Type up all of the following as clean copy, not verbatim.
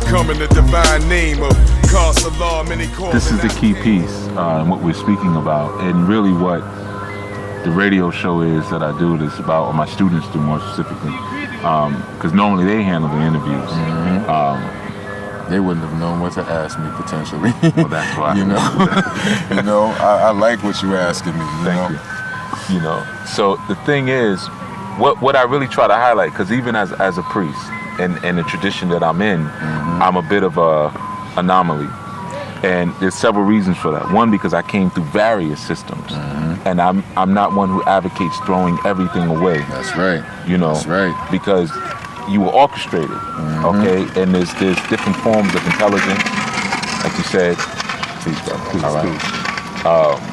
come in the divine name of Kasim Allah. This is the key piece in what we're speaking about, and really what the radio show is that I do this about, or my students do more specifically, because normally they handle the interviews. They wouldn't have known what to ask me potentially. Well, that's why. I like what you're asking me. Thank you. You know, so the thing is, what I really try to highlight, because even as a priest and the tradition that I'm in, I'm a bit of a anomaly, and there's several reasons for that. One, because I came through various systems, and I'm not one who advocates throwing everything away. That's right. You know, that's right. Because you were orchestrated, okay, and there's different forms of intelligence, like you said. Please, brother. Please, all right.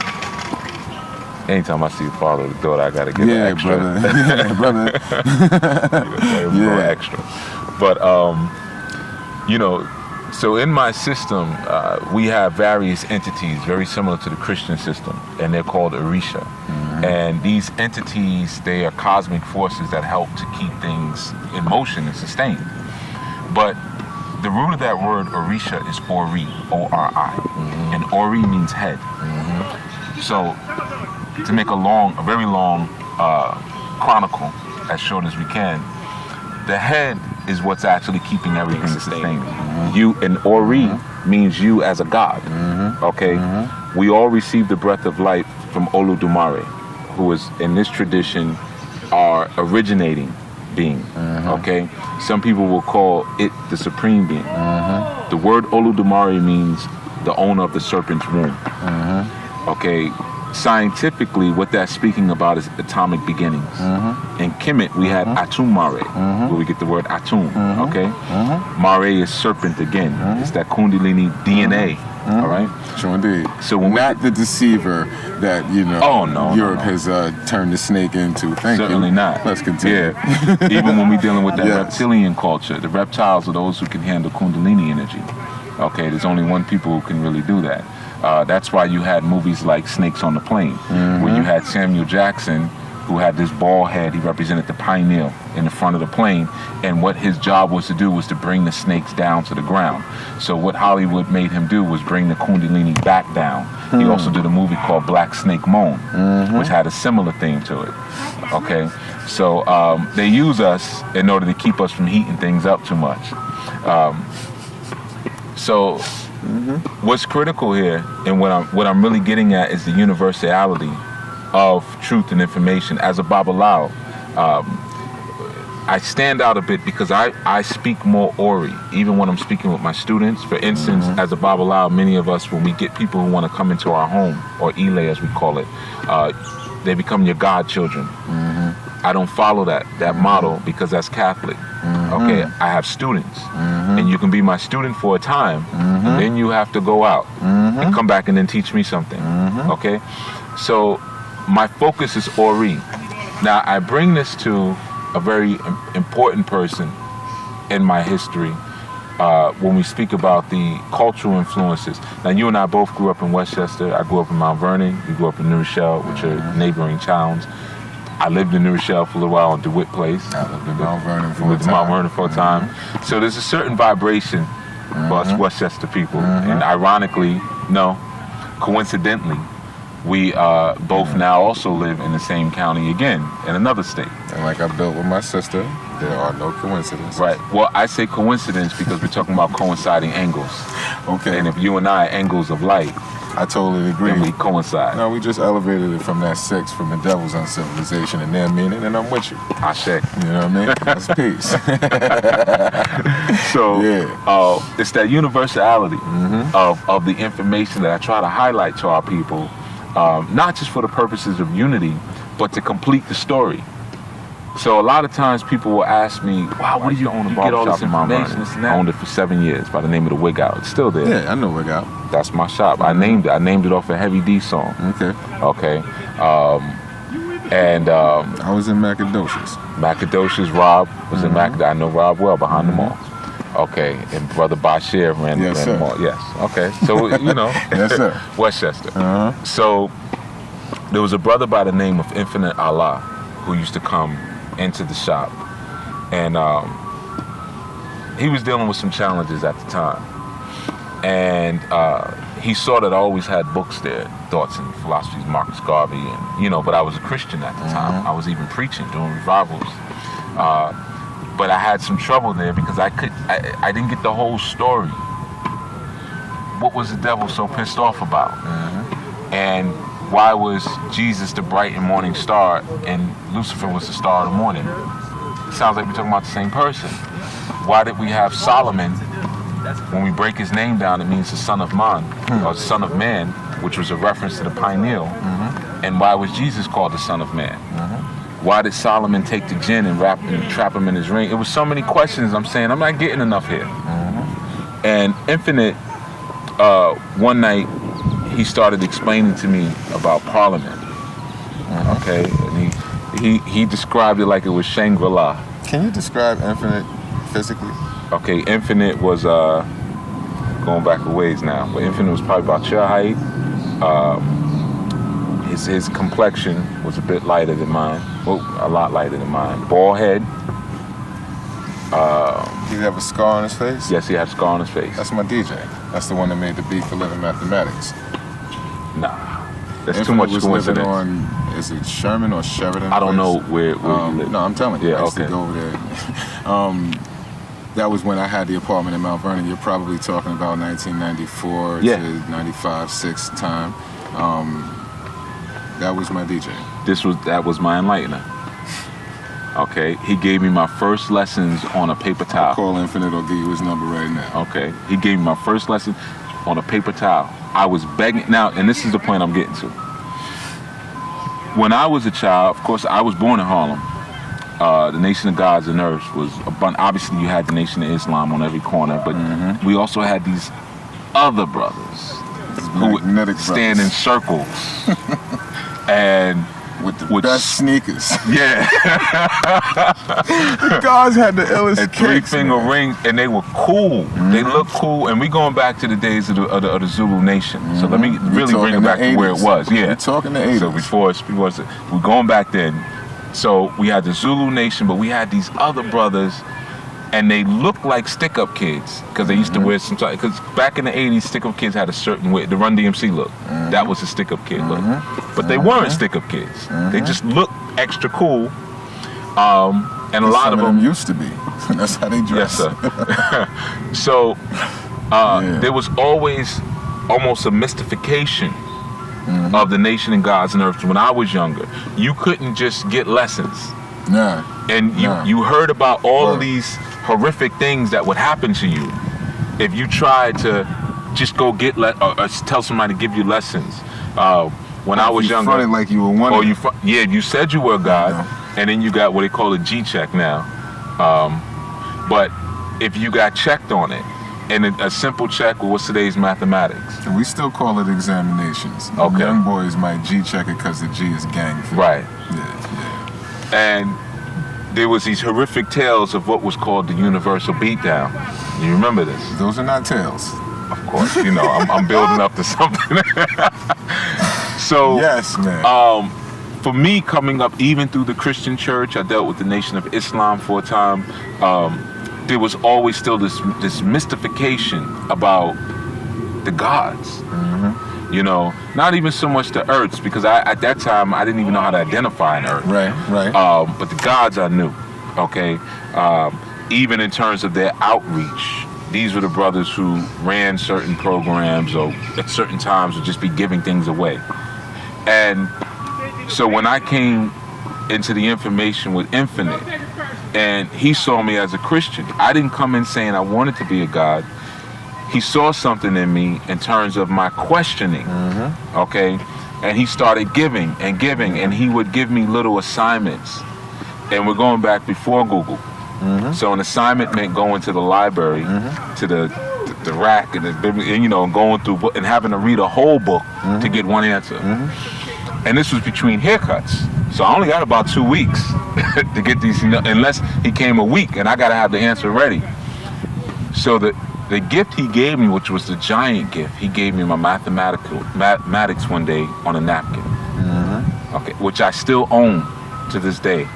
Anytime I see a father or daughter, I gotta give an extra. Brother. Extra. But you know, so in my system, we have various entities very similar to the Christian system, and they're called Orisha. And these entities, they are cosmic forces that help to keep things in motion and sustained. But the root of that word Orisha is Ori, O-R-I, and Ori means head. So to make a very long chronicle, as short as we can, the head is what's actually keeping everything sustained. You, and Ori means you as a god. Okay, we all receive the breath of life from Oludumare, who is in this tradition our originating being. Okay, some people will call it the supreme being. The word Oludumare means the owner of the serpent's womb. Okay, scientifically, what that's speaking about is atomic beginnings. In Kemet, we had Atum Mare, where we get the word Atum. Okay, Mare is serpent again. It's that Kundalini DNA. All right. Sure indeed. So when not the deceiver that Europe has turned the snake into. Certainly not. Let's continue. Yeah. Even when we're dealing with that reptilian culture, the reptiles are those who can handle Kundalini energy. Okay, there's only one people who can really do that. That's why you had movies like Snakes on the Plane, where you had Samuel Jackson, who had this bald head. He represented the pioneer in the front of the plane, and what his job was to do was to bring the snakes down to the ground. So what Hollywood made him do was bring the Kundalini back down. He also did a movie called Black Snake Moan, which had a similar theme to it. Okay, so they use us in order to keep us from heating things up too much. What's critical here, and what I'm really getting at, is the universality of truth and information. As a Babalao, I stand out a bit because I speak more Ori, even when I'm speaking with my students. For instance, as a Babalao, many of us, when we get people who want to come into our home, or Ile as we call it, they become your godchildren. I don't follow that model because that's Catholic. Okay, I have students, and you can be my student for a time, and then you have to go out and come back and then teach me something. Okay, so my focus is Ori. Now I bring this to a very important person in my history when we speak about the cultural influences. Now you and I both grew up in Westchester. I grew up in Mount Vernon. You grew up in New Rochelle, which are neighboring towns. I lived in New Rochelle for a little while in DeWitt Place. I lived in Mount Vernon for a time. So there's a certain vibration for us Westchester people. And ironically, coincidentally, we both now also live in the same county again, in another state. And like I built with my sister, there are no coincidences. Right. Well, I say coincidence because we're talking about coinciding angles. Okay. And if you and I are angles of light, I totally agree. Then we coincide. No, we just elevated it from that 6 from the devil's uncivilization and their meaning, and I'm with you. I say. You know what I mean? That's peace. So it's that universality of the information that I try to highlight to our people, not just for the purposes of unity, but to complete the story. So a lot of times people will ask me, wow, what do you own a barbershop? Get all this information. I owned it for 7 years by the name of the Wig Out. It's still there. Yeah, I know Wig Out. That's my shop. I named it off a Heavy D song. Okay. I was in Macadocious. Macadocious, Rob was in Macadocious. I know Rob well, behind the mall. Okay, and Brother Bashir ran the mall. Yes. Okay. So yes, sir. Westchester. So there was a brother by the name of Infinite Allah who used to come into the shop, and he was dealing with some challenges at the time. And he saw that I always had books there, Thoughts and Philosophies, Marcus Garvey, and but I was a Christian at the time. I was even preaching, doing revivals. But I had some trouble there because I didn't get the whole story. What was the devil so pissed off about? And why was Jesus the bright and morning star and Lucifer was the star of the morning? It sounds like we're talking about the same person. Why did we have Solomon? When we break his name down, it means the son of man, or son of man, which was a reference to the pineal. And why was Jesus called the son of man? Why did Solomon take the jinn and trap him in his ring? It was so many questions. I'm saying, I'm not getting enough here. And Infinite, one night, he started explaining to me about Parliament. Okay, and he described it like it was Shangri-La. Can you describe Infinite physically? Okay, Infinite was going back a ways now, but Infinite was probably about your height. His complexion was a bit lighter than mine. Well, a lot lighter than mine. Bald head. Did he have a scar on his face? Yes, he had a scar on his face. That's my DJ. That's the one that made the beat for Living Mathematics. Nah, that's Infinite too much was coincidence. living on, is it Sherman or Sheridan? I don't know where you live. No, I'm telling you. Yeah, I used to okay. go over there. That was when I had the apartment in Mount Vernon. You're probably talking about 1994 to 95, 6 time. That was my DJ. That was my enlightener. Okay, he gave me my first lessons on a paper towel. I'll call Infinite or give you his number right now. Okay, he gave me my first lesson on a paper towel. I was begging, now, and this is the point I'm getting to. When I was a child, of course, I was born in Harlem. The Nation of Gods and Earths was obviously you had the Nation of Islam on every corner, but we also had these other brothers who would stand in circles and with the best sneakers. Yeah. The guys had the illest and kicks, 3-finger rings, and they were cool. They looked cool, and we going back to the days of the Zulu Nation. So let me really bring it back to where it was. Yeah, we're talking the 80s. So we're going back then. So we had the Zulu Nation, but we had these other brothers, and they looked like stick-up kids because they used to wear some. Because back in the '80s, stick-up kids had a certain way. The Run DMC look, that was a stick-up kid look. But they weren't stick-up kids. They just looked extra cool. And a lot of them used to be. That's how they dress. Yes, sir. So there was always almost a mystification of the Nation and Gods and Earths when I was younger. You couldn't just get lessons. Nah. And you heard about all of these horrific things that would happen to you if you tried to just go get or tell somebody to give you lessons. When I was younger, fronted like you were one. Or you said you were God, and then you got what they call a G check now. But if you got checked on it, and a simple check, well, what's today's mathematics? We still call it examinations. Okay. Young boys might G check it because the G is gang. Right. Yeah. And there was these horrific tales of what was called the universal beatdown. You remember this? Those are not tales. Of course, I'm building up to something. So yes, man. For me, coming up even through the Christian church, I dealt with the Nation of Islam for a time. There was always still this mystification about the gods. Not even so much the earths, because at that time I didn't even know how to identify an earth. Right. But the gods I knew. Okay. Even in terms of their outreach, these were the brothers who ran certain programs, or at certain times would just be giving things away. And so when I came into the information with Infinite, and he saw me as a Christian, I didn't come in saying I wanted to be a God. He saw something in me in terms of my questioning, okay? And he started giving, and he would give me little assignments. And we're going back before Google. So an assignment meant going to the library, to the rack, and going through and having to read a whole book to get one answer. And this was between haircuts. So I only got about 2 weeks to get these, unless he came a week, and I got to have the answer ready. So the gift he gave me, which was the giant gift, he gave me my mathematics one day on a napkin, okay, which I still own to this day.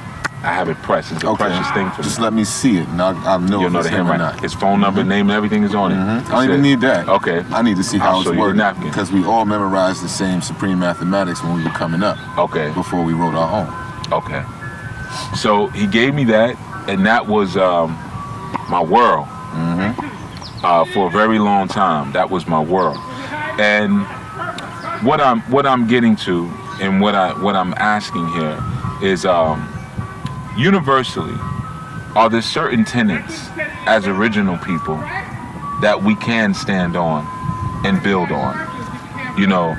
I have it pressed. It's a precious thing for me. Just let me see it, and I'll know You'll if know it's the him or handwriting. not. His phone number, name, and everything is on it. I don't even need that. Okay. I need to see how I'll show it's you the working. napkin. Because we all memorized the same supreme mathematics when we were coming up. Okay. Before we wrote our own. Okay. So he gave me that, and that was my world. For a very long time, that was my world. And what I'm getting to, and what I'm asking here is, universally, are there certain tenets as original people that we can stand on and build on? You know,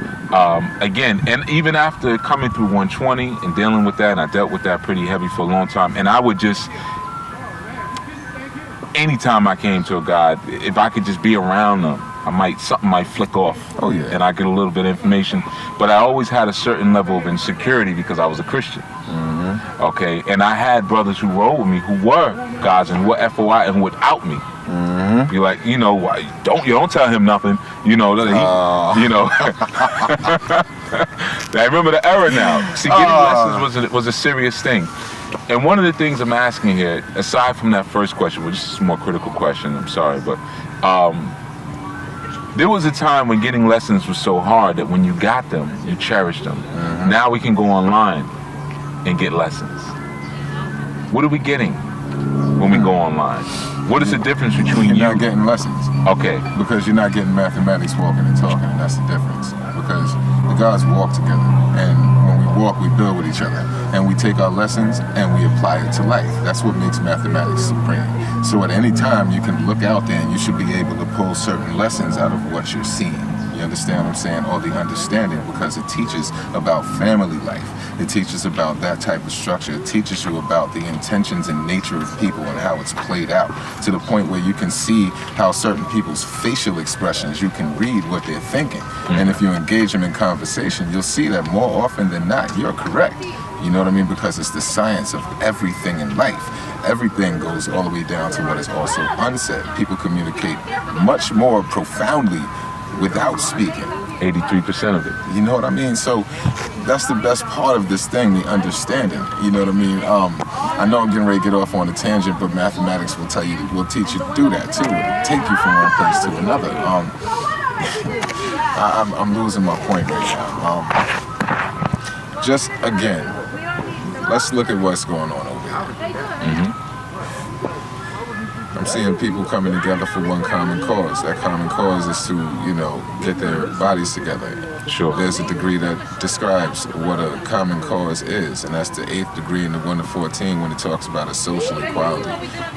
again, and even after coming through 120 and dealing with that, and I dealt with that pretty heavy for a long time, and I would just, anytime I came to a God, if I could just be around them, something might flick off. Oh yeah. And I get a little bit of information. But I always had a certain level of insecurity because I was a Christian. Okay, and I had brothers who rode with me who were gods and who were FOI and without me. Be like, you know, you don't tell him nothing. You know, you know. I remember the era now. See, getting lessons was a serious thing. And one of the things I'm asking here, aside from that first question, which is a more critical question, I'm sorry, but there was a time when getting lessons was so hard that when you got them, you cherished them. Now we can go online and get lessons. What are we getting when we go online? What is the difference between You're not getting lessons. Okay. Because you're not getting mathematics walking and talking, and that's the difference. Because the gods walk together, and when we walk, we build with each other. And we take our lessons and we apply it to life. That's what makes mathematics supreme. So at any time, you can look out there and you should be able to pull certain lessons out of what you're seeing. You understand what I'm saying? Or the understanding, because it teaches about family life. It teaches about that type of structure. It teaches you about the intentions and nature of people and how it's played out, to the point where you can see how certain people's facial expressions, you can read what they're thinking. And if you engage them in conversation, you'll see that more often than not, you're correct. You know what I mean? Because it's the science of everything in life. Everything goes all the way down to what is also unsaid. People communicate much more profoundly without speaking. 83% of it. You know what I mean? So that's the best part of this thing, the understanding. You know what I mean? I know I'm getting ready to get off on a tangent, but mathematics will teach you to do that too. It'll take you from one place to another. I'm losing my point right now. Just again, let's look at what's going on over here. I'm seeing people coming together for one common cause. That common cause is to, you know, get their bodies together. Sure. There's a degree that describes what a common cause is, and that's the 8th degree in the 1 to 14 when it talks about a social equality.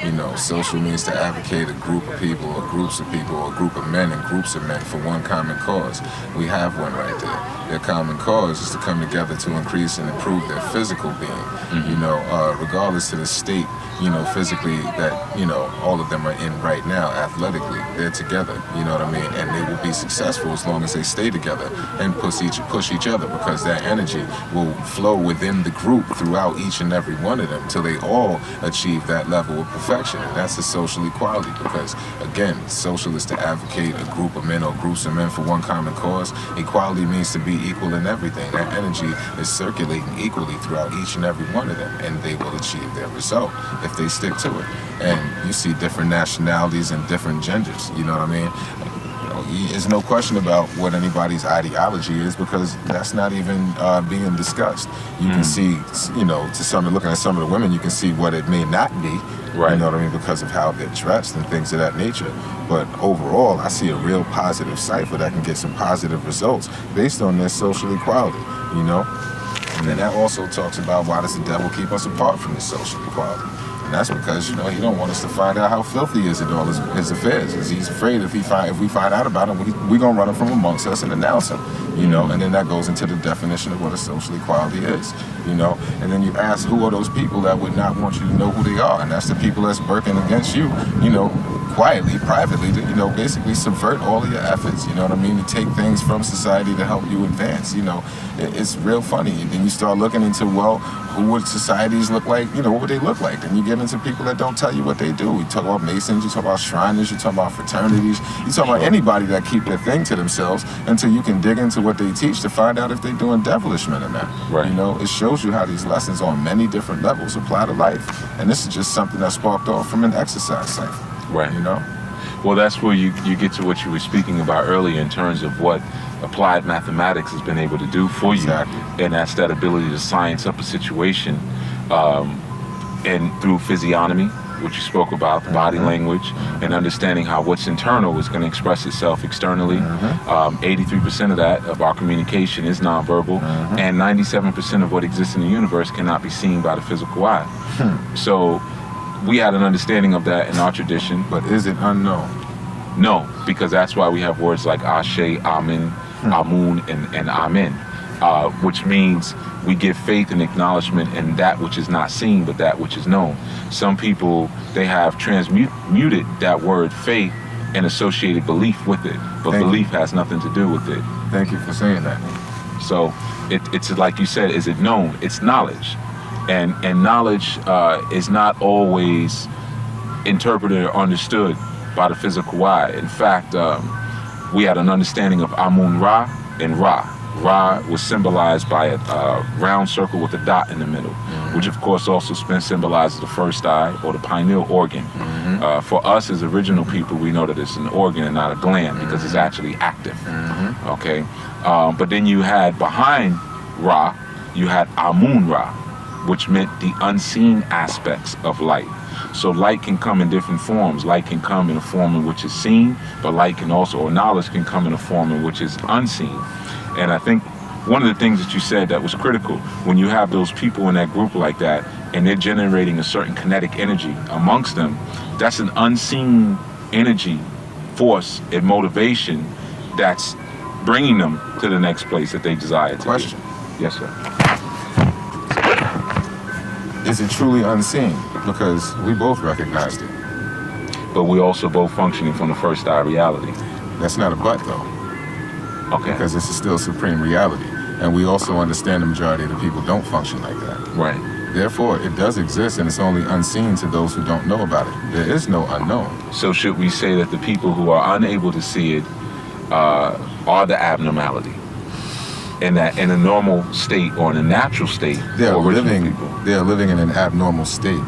You know, social means to advocate a group of people or groups of people or a group of men and groups of men for one common cause. We have one right there. Their common cause is to come together to increase and improve their physical being, you know, regardless of the state, you know, physically that, you know, all of them are in right now, athletically. They're together, you know what I mean? And they will be successful as long as they stay together and push each other, because that energy will flow within the group throughout each and every one of them till they all achieve that level of perfection. And that's a social equality, because, again, social is to advocate a group of men or groups of men for one common cause. Equality means to be equal in everything. That energy is circulating equally throughout each and every one of them, and they will achieve their result if they stick to it. And you see different nationalities and different genders, you know what I mean? There's no question about what anybody's ideology is, because that's not even being discussed. You can see, you know, looking at some of the women, you can see what it may not be, right. You know what I mean, because of how they're dressed and things of that nature. But overall, I see a real positive cipher that can get some positive results based on their social equality, you know? And then that also talks about, why does the devil keep us apart from this social equality? And that's because, you know, he don't want us to find out how filthy he is in all his affairs. Because he's afraid if we find out about him, we're going to run him from amongst us and denounce him, you know. And then that goes into the definition of what a social equality is, you know. And then you ask, who are those people that would not want you to know who they are? And that's the people that's working against you, you know, quietly, privately, to, basically subvert all of your efforts, you know what I mean, to take things from society to help you advance, it's real funny. And then you start looking into, well, who would societies look like, what would they look like? Then you get into people that don't tell you what they do. You talk about Masons, you talk about Shriners, you talk about fraternities, you talk about anybody that keep their thing to themselves until you can dig into what they teach to find out if they're doing devilishment or not. Right. It shows you how these lessons on many different levels apply to life. And this is just something that sparked off from an exercise cycle. Right. Well, that's where you get to what you were speaking about earlier in terms of what applied mathematics has been able to do for you. And that's that ability to science up a situation and through physiognomy, which you spoke about, the body language, and understanding how what's internal is going to express itself externally. 83% of our communication is nonverbal, and 97% of what exists in the universe cannot be seen by the physical eye. So we had an understanding of that in our tradition. But is it unknown? No, because that's why we have words like Ashe, Amen, Amun, and Amen, which means we give faith and acknowledgement in that which is not seen, but that which is known. Some people, they have transmuted that word faith and associated belief with it, but belief has nothing to do with it. Thank you for saying that. So it's like you said, is it known? It's knowledge. And knowledge is not always interpreted or understood by the physical eye. In fact, we had an understanding of Amun Ra and Ra. Ra was symbolized by a round circle with a dot in the middle, which of course also symbolizes the first eye or the pineal organ. For us as original people, we know that it's an organ and not a gland because it's actually active. Okay, but then you had behind Ra, you had Amun Ra, which meant the unseen aspects of light. So light can come in different forms. Light can come in a form in which is seen, but light can also, or knowledge can come in a form in which is unseen. And I think one of the things that you said that was critical, when you have those people in that group like that, and they're generating a certain kinetic energy amongst them, that's an unseen energy, force, and motivation that's bringing them to the next place that they desire to Question. be. Yes, sir. Is it truly unseen? Because we both recognized it. But we're also both functioning from the first eye reality. That's not a but, though. Okay. Because this is still supreme reality. And we also understand the majority of the people don't function like that. Right. Therefore, it does exist, and it's only unseen to those who don't know about it. There is no unknown. So should we say that the people who are unable to see it are the abnormality? In that, in a normal state or in a natural state, They are living in an abnormal state.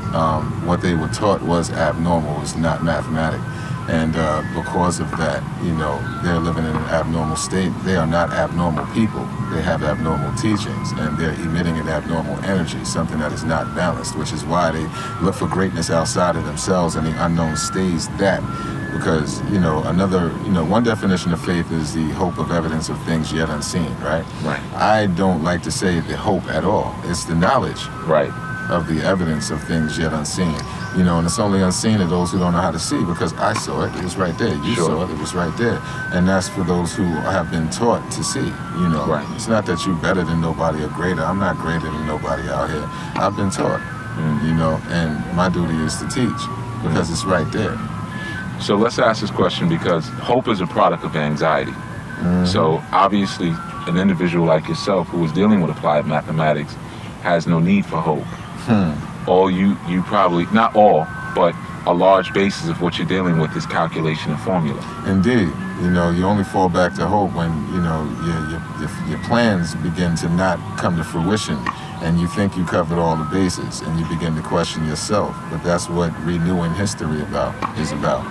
What they were taught was abnormal, was not mathematic. And because of that, they're living in an abnormal state. They are not abnormal people. They have abnormal teachings, and they're emitting an abnormal energy, something that is not balanced, which is why they look for greatness outside of themselves, and the unknown stays that. Because, one definition of faith is the hope of evidence of things yet unseen, right? Right. I don't like to say the hope at all. It's the knowledge. Right. Of the evidence of things yet unseen. And it's only unseen to those who don't know how to see, because I saw it, it was right there. You saw it, it was right there. And that's for those who have been taught to see, Right. It's not that you're better than nobody or greater. I'm not greater than nobody out here. I've been taught, and my duty is to teach, because it's right there. So let's ask this question, because hope is a product of anxiety. So obviously an individual like yourself who is dealing with applied mathematics has no need for hope. All you probably, not all, but a large basis of what you're dealing with is calculation and formula. Indeed. You only fall back to hope when, your plans begin to not come to fruition, and you think you covered all the bases, and you begin to question yourself. But that's what renewing history is about.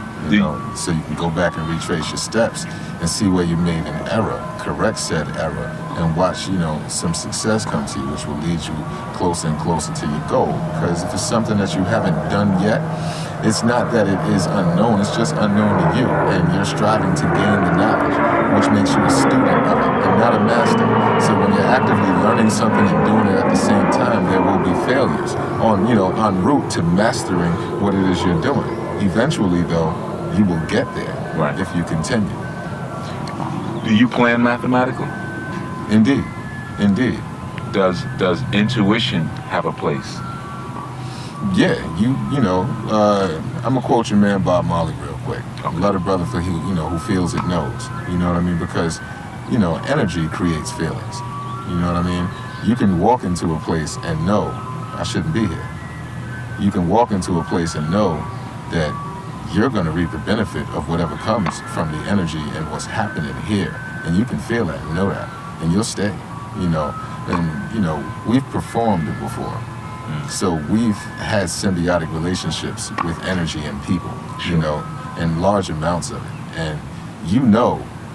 So you can go back and retrace your steps and see where you made an error, correct said error, and watch, some success come to you, which will lead you closer and closer to your goal. Because if it's something that you haven't done yet, it's not that it is unknown, it's just unknown to you, and you're striving to gain the knowledge, which makes you a student of it and not a master. So when you're actively learning something and doing it at the same time, there will be failures en route to mastering what it is you're doing. Eventually, though, you will get there if you continue. Do you plan mathematically? Indeed. Does intuition have a place? Yeah, you know, I'm gonna quote your man Bob Marley real quick. Okay. Let a brother for who feels it knows. You know what I mean? Because energy creates feelings. You know what I mean? You can walk into a place and know I shouldn't be here. You can walk into a place and know that you're going to reap the benefit of whatever comes from the energy and what's happening here, and you can feel that and know that, and you'll stay. And we've performed it before. So we've had symbiotic relationships with energy and people, in large amounts of it. And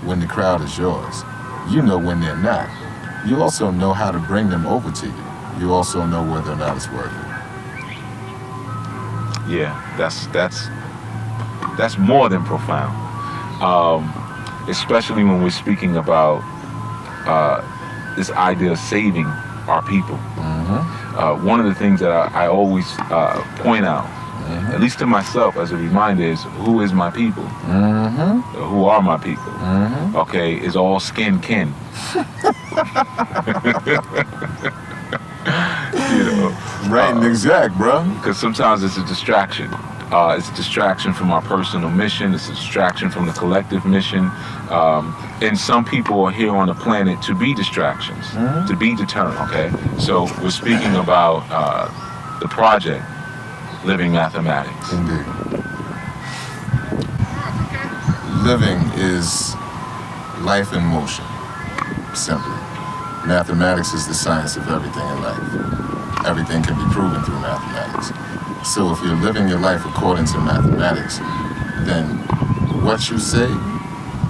when the crowd is yours. You know when they're not. You also know how to bring them over to you. You also know whether or not it's worth it. Yeah, that's more than profound. Especially when we're speaking about this idea of saving our people. One of the things that I always point out, at least to myself as a reminder, is who is my people? Who are my people? Okay, is all skin kin. Right and exact, bro. Because sometimes it's a distraction. It's a distraction from our personal mission. It's a distraction from the collective mission. And some people are here on the planet to be distractions, to be deterrent, okay? So we're speaking about the project, Living Mathematics. Indeed. Living is life in motion, simply. Mathematics is the science of everything in life. Everything can be proven through mathematics. So if you're living your life according to mathematics, then what you say,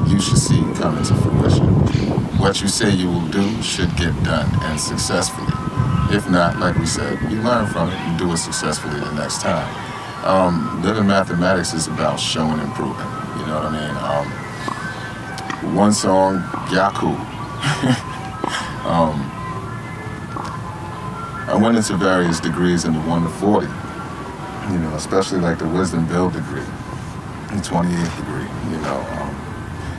you should see come into fruition. What you say you will do should get done, and successfully. If not, like we said, you learn from it and do it successfully the next time. Living mathematics is about showing and proving. You know what I mean? One song, Yaku. I went into various degrees in the 1 to 40, especially like the Wisdom Build degree, the 28th degree,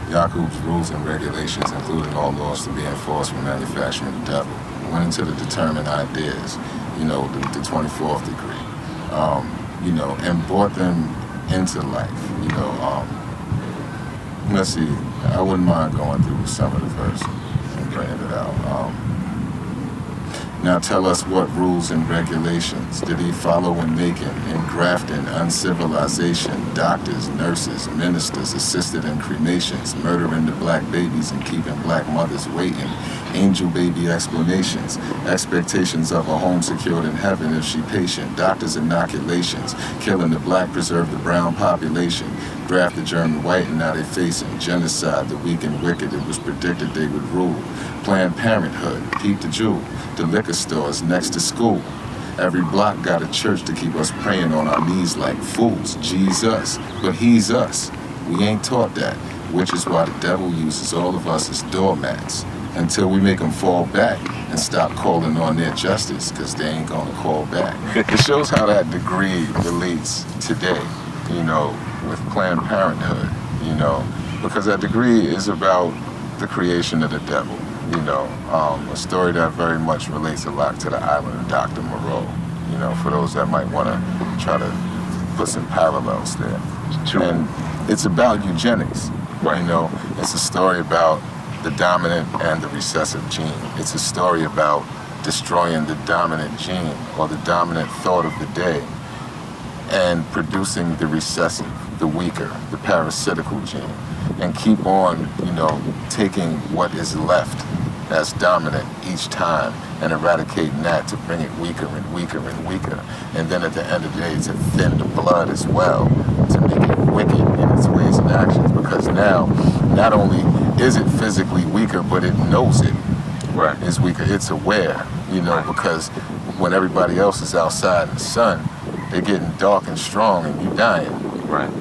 Yakub's rules and regulations, including all laws to be enforced when manufacturing the devil. Went into the determined ideas, the 24th degree, and brought them into life, Let's see, I wouldn't mind going through some of the verses and bringing it out. Now tell us, what rules and regulations did he follow when making, engrafting, uncivilization, doctors, nurses, ministers, assisted in cremations, murdering the black babies and keeping black mothers waiting, angel baby explanations, expectations of a home secured in heaven if she patient, doctors' inoculations, killing the black, preserve the brown population, draft the German white, and now they facing genocide, the weak and wicked, it was predicted they would rule. Planned Parenthood, Peep the Jewel, the liquor stores next to school. Every block got a church to keep us praying on our knees like fools. Jesus, but he's us. We ain't taught that, which is why the devil uses all of us as doormats until we make them fall back and stop calling on their justice, because they ain't gonna call back. It shows how that degree relates today, with Planned Parenthood, because that degree is about the creation of the devil. A story that very much relates a lot to the island of Dr. Moreau, for those that might want to try to put some parallels there. True. And it's about eugenics, right? It's a story about the dominant and the recessive gene. It's a story about destroying the dominant gene or the dominant thought of the day and producing the recessive, the weaker, the parasitical gene, and keep on, taking what is left as dominant each time and eradicating that to bring it weaker and weaker and weaker. And then at the end of the day, to thin the blood as well, to make it wicked in its ways and actions, because now, not only is it physically weaker, but it knows it is weaker. It's aware, because when everybody else is outside in the sun, they're getting dark and strong and you dying. Right.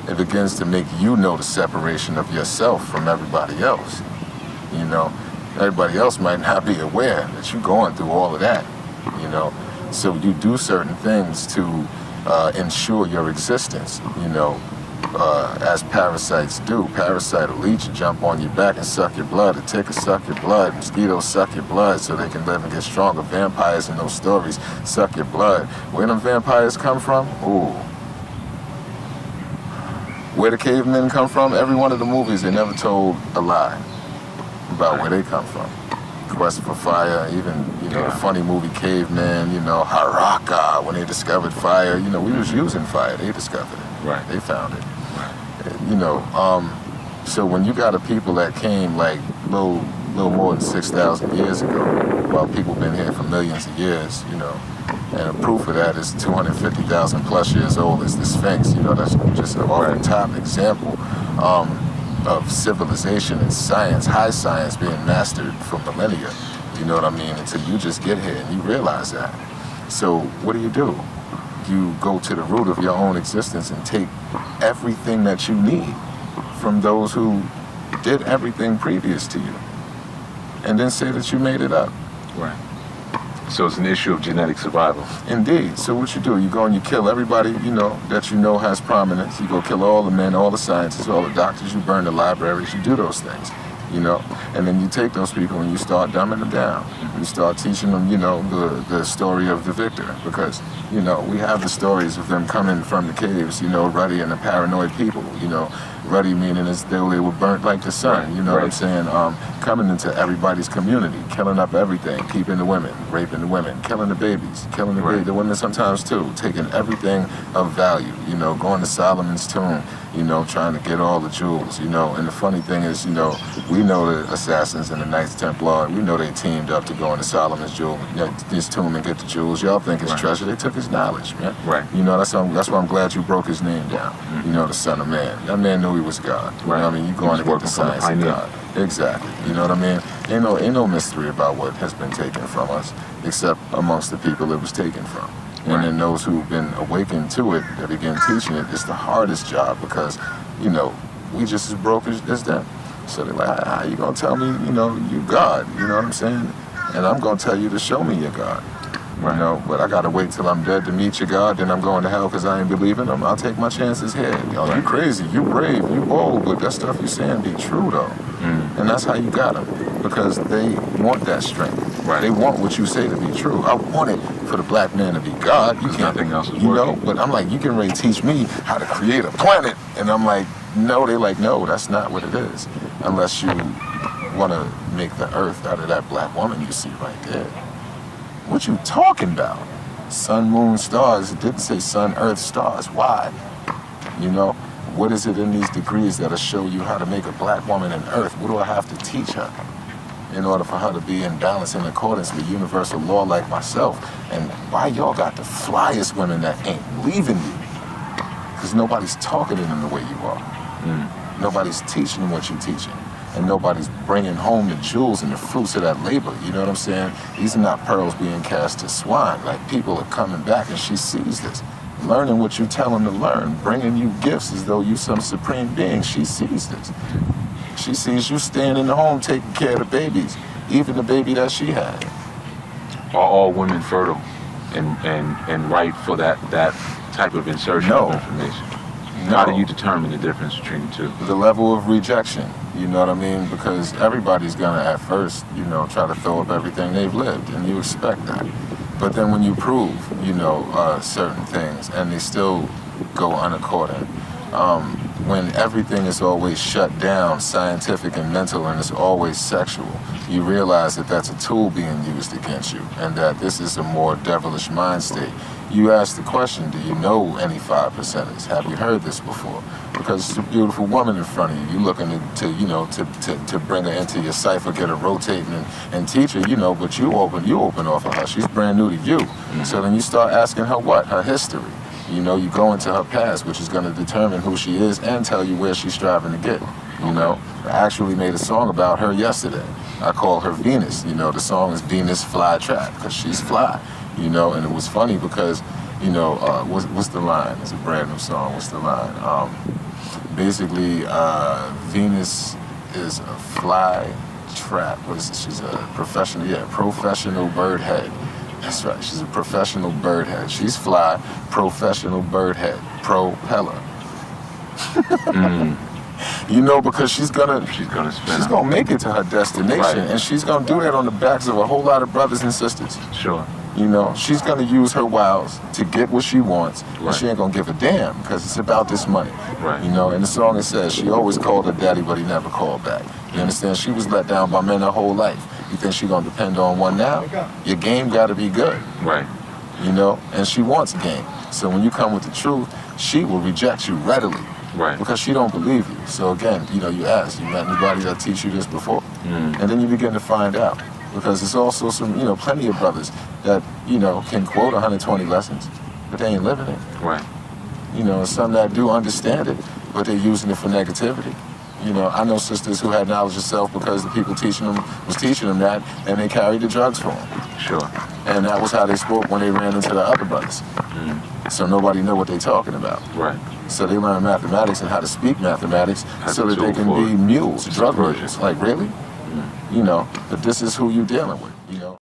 It begins to make the separation of yourself from everybody else. Everybody else might not be aware that you're going through all of that, So you do certain things to ensure your existence, as parasites do. Parasite will leech, jump on your back and suck your blood. A tick will suck your blood. Mosquitoes suck your blood so they can live and get stronger. Vampires in those stories suck your blood. Where them vampires come from? Ooh. Where the cavemen come from? Every one of the movies, they never told a lie about where they come from. Quest for fire, even, the funny movie Caveman, Haraka, when they discovered fire, we was using fire, they discovered it. Right. They found it. So when you got a people that came like little more than 6,000 years ago, while people been here for millions of years, and a proof of that is 250,000 plus years old is the Sphinx, that's just an off-the-top example of civilization and science, high science being mastered for millennia, until you just get here and you realize that. So what do? You go to the root of your own existence and take everything that you need from those who did everything previous to you, and then say that you made it up. Right. So it's an issue of genetic survival. Indeed. So what you do, you go and you kill everybody, that has prominence. You go kill all the men, all the scientists, all the doctors. You burn the libraries. You do those things, And then you take those people and you start dumbing them down. You start teaching them, the story of the victor. Because, we have the stories of them coming from the caves, ruddy and the paranoid people, Ruddy meaning as though they were burnt like the sun, what I'm saying? Coming into everybody's community, killing up everything, keeping the women, raping the women, killing the babies, killing the women sometimes too, taking everything of value, going to Solomon's tomb, trying to get all the jewels, and the funny thing is, we know the assassins and the Knights Templar, we know they teamed up to go into Solomon's his tomb and get the jewels. Y'all think it's treasure, they took his knowledge, man. Right. That's why I'm glad you broke his name down, the Son of Man. That man knew he was God. Right. You going to get the science of God. Exactly. You know what I mean? Ain't no mystery about what has been taken from us, except amongst the people it was taken from. And then those who've been awakened to it, that begin teaching it, it's the hardest job because, we just as broke as them. So they're like, how you gonna tell me, you God, you know what I'm saying? And I'm gonna tell you to show me your God. But I gotta wait till I'm dead to meet your God, then I'm going to hell because I ain't believing him. I'll take my chances here. You crazy, you brave, you bold, but that stuff you saying be true though. And that's how you got them, because they want that strength. Right. They want what you say to be true. I want it for the black man to be God. You can't, nothing else is working. But I'm like, you can really teach me how to create a planet. And I'm like, no, they're like, no, that's not what it is. Unless you want to make the earth out of that black woman you see right there. What you talking about? Sun, moon, stars. It didn't say sun, earth, stars. Why? What is it in these degrees that'll show you how to make a black woman an earth? What do I have to teach her in order for her to be in balance in accordance with universal law like myself? And why y'all got the flyest women that ain't leaving you? Because nobody's talking to them the way you are. Nobody's teaching them what you're teaching. And nobody's bringing home the jewels and the fruits of that labor. You know what I'm saying? These are not pearls being cast to swine. Like, people are coming back and she sees this. Learning what you tell them to learn. Bringing you gifts as though you some supreme being. She sees this. She sees you staying in the home taking care of the babies. Even the baby that she had. Are all women fertile and right for that type of insertion of information? No. How do you determine the difference between the two? The level of rejection, you know what I mean? Because everybody's gonna at first, try to throw up everything they've lived, and you expect that. But then when you prove, certain things, and they still go unaccorded, when everything is always shut down, scientific and mental, and it's always sexual, you realize that that's a tool being used against you, and that this is a more devilish mind state. You ask the question, do you know any 5%ers? Have you heard this before? Because it's a beautiful woman in front of you. You're looking to bring her into your cipher, get her rotating and teach her, but you open off of her. She's brand new to you. So then you start asking her what? Her history. You go into her past, which is going to determine who she is and tell you where she's striving to get. I actually made a song about her yesterday. I call her Venus. The song is Venus Fly Trap, because she's fly. And it was funny because, what's the line? It's a brand new song. What's the line? Basically, Venus is a fly trap. What is it? She's a professional bird head. That's right. She's a professional bird head. She's fly, professional bird head, propeller. You know, because she's gonna make it to her destination, Right. and she's gonna do that on the backs of a whole lot of brothers and sisters. Sure. You know, she's gonna use her wiles to get what she wants, and Right. she ain't gonna give a damn because it's about this money. Right. You know, in the song it says she always called her daddy, but he never called back. You understand? She was let down by men her whole life. You think she gonna depend on one now? Your game gotta be good. Right. You know, and she wants game. So when you come with the truth, she will reject you readily. Right. Because she don't believe you. So again, you know, you ask, you met anybody that teach you this before? And then you begin to find out. Because there's also some, you know, plenty of brothers that, you know, can quote 120 lessons, but they ain't living it. Right. You know, some that do understand it, but they're using it for negativity. You know, I know sisters who had knowledge of self because the people was teaching them that, and they carried the drugs for them. Sure. And that was how they spoke when they ran into the other brothers. So nobody knew what they're talking about. Right. So they learn mathematics and how to speak mathematics so that they can be mules, drug mules. Like, really? You know, but this is who you're dealing with, you know.